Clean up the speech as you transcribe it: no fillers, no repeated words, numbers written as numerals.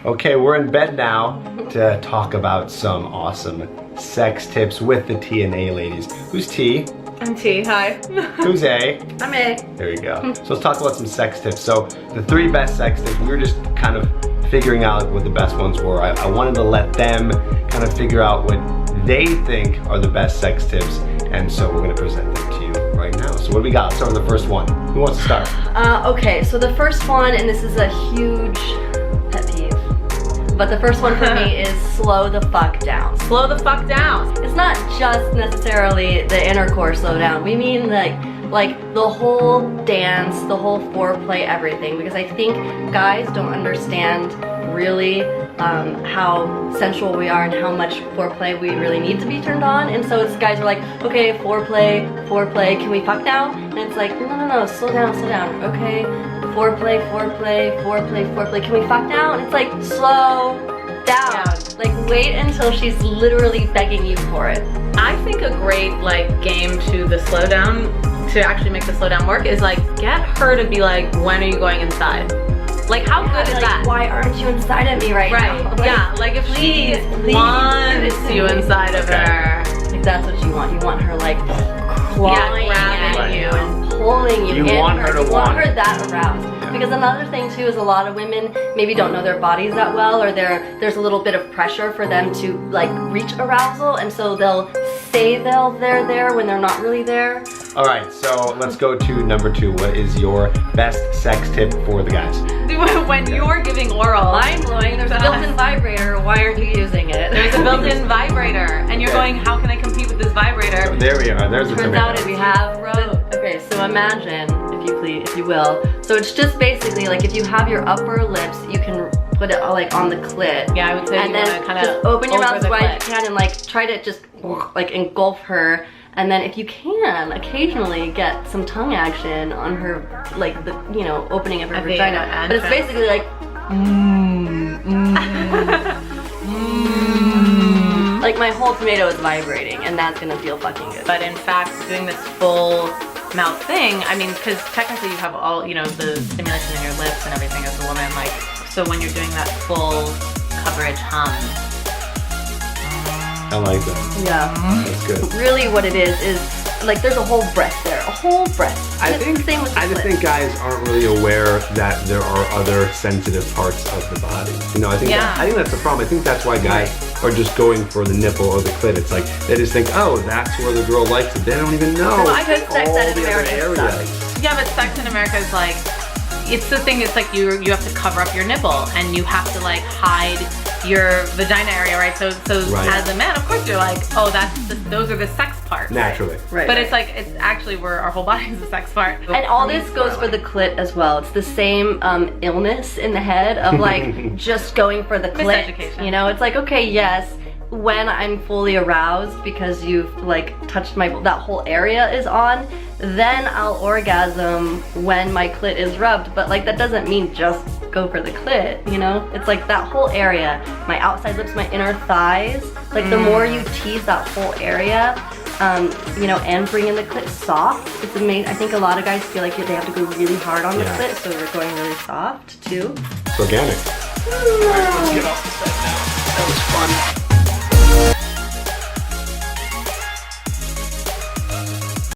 Okay, we're in bed now to talk about some awesome sex tips with the T and A ladies. Who's T? I'm T, hi. Who's A? I'm A. There you go. So let's talk about some sex tips. So the 3 best sex tips, we were just kind of figuring out what the best ones were. I wanted to let them kind of figure out what they think are the best sex tips, and so we're gonna present them to you right now. So what do we got? Let's start with the first one. Who wants to start? Okay, so the first one, and this is a huge pet peeve, but the first one for me is slow the fuck down. Slow the fuck down. It's not just necessarily the intercourse slow down. We mean like the whole dance, the whole foreplay, everything. Because I think guys don't understand really how sensual we are and how much foreplay we really need to be turned on. And so it's guys are like, okay, foreplay, can we fuck now? And it's like, no, slow down. Okay, foreplay, can we fuck now? And it's like, slow down. Yeah. Like wait until she's literally begging you for it. I think a great like game to the slow down, to actually make the slow down work, is like get her to be like, when are you going inside? Like how good is like, that? Why aren't you inside of me right now? Like, Yeah, like if she please wants give it to you me. inside of her. Like that's what you want. You want her like clawing grabbing at you. and pulling you. You in want her to You want want her it. that aroused. Yeah. Because another thing too is a lot of women maybe don't know their bodies that well, or there's a little bit of pressure for them to like reach arousal, and so they'll say they're there when they're not really there. All right, so let's go to number 2. What is your best sex tip for the guys? When you're giving oral, Mind blowing. There's a built-in vibrator. Why aren't you using it? there's a built-in vibrator, and you're going, how can I compete with this vibrator? There we are. There's the Turns tomato. out we have okay, so imagine, if you will. So it's just basically like if you have your upper lips, you can put it like on the clit. Yeah, I would say And you then want to kind just of open your mouth as wide as clit. you can and like try to just like engulf her. And then if you can, occasionally get some tongue action on her, like the, opening of her vagina. But it's basically like, like my whole tomato is vibrating, and that's gonna feel fucking good. But in fact, doing this full mouth thing, I mean, because technically you have all, the stimulation in your lips and everything as a woman, like, so when you're doing that full coverage hum. I like that. Yeah. That's good. Really what it is like there's a whole breast there, a whole breast. I And it's think the same with the I just clit. think guys aren't really aware that there are other sensitive parts of the body. I think Yeah. I think that's the problem. I think that's why guys are just going for the nipple or the clit. It's like they just think, oh, that's where the girl likes it. They don't even know Well, I could sex all ed in the other America areas. sucks. Yeah, but sex in America is like, it's the thing, it's like you have to cover up your nipple and you have to like hide your vagina area, right? So Right. as a man, of course you're like, oh, those are the sex parts. Naturally. Right. But it's like, it's actually where our whole body is the sex part. And all this goes for the clit as well. It's the same illness in the head of like just going for the clit. Miseducation. It's like, okay, yes, when I'm fully aroused because you've like touched that whole area is on, then I'll orgasm when my clit is rubbed. But like that doesn't mean just go for the clit, It's like that whole area, my outside lips, my inner thighs. Like the more you tease that whole area, and bring in the clit soft. It's amazing. I think a lot of guys feel like they have to go really hard on the Yeah. clit, so we're going really soft too. It's organic. All right, let's get off the set now. That was fun.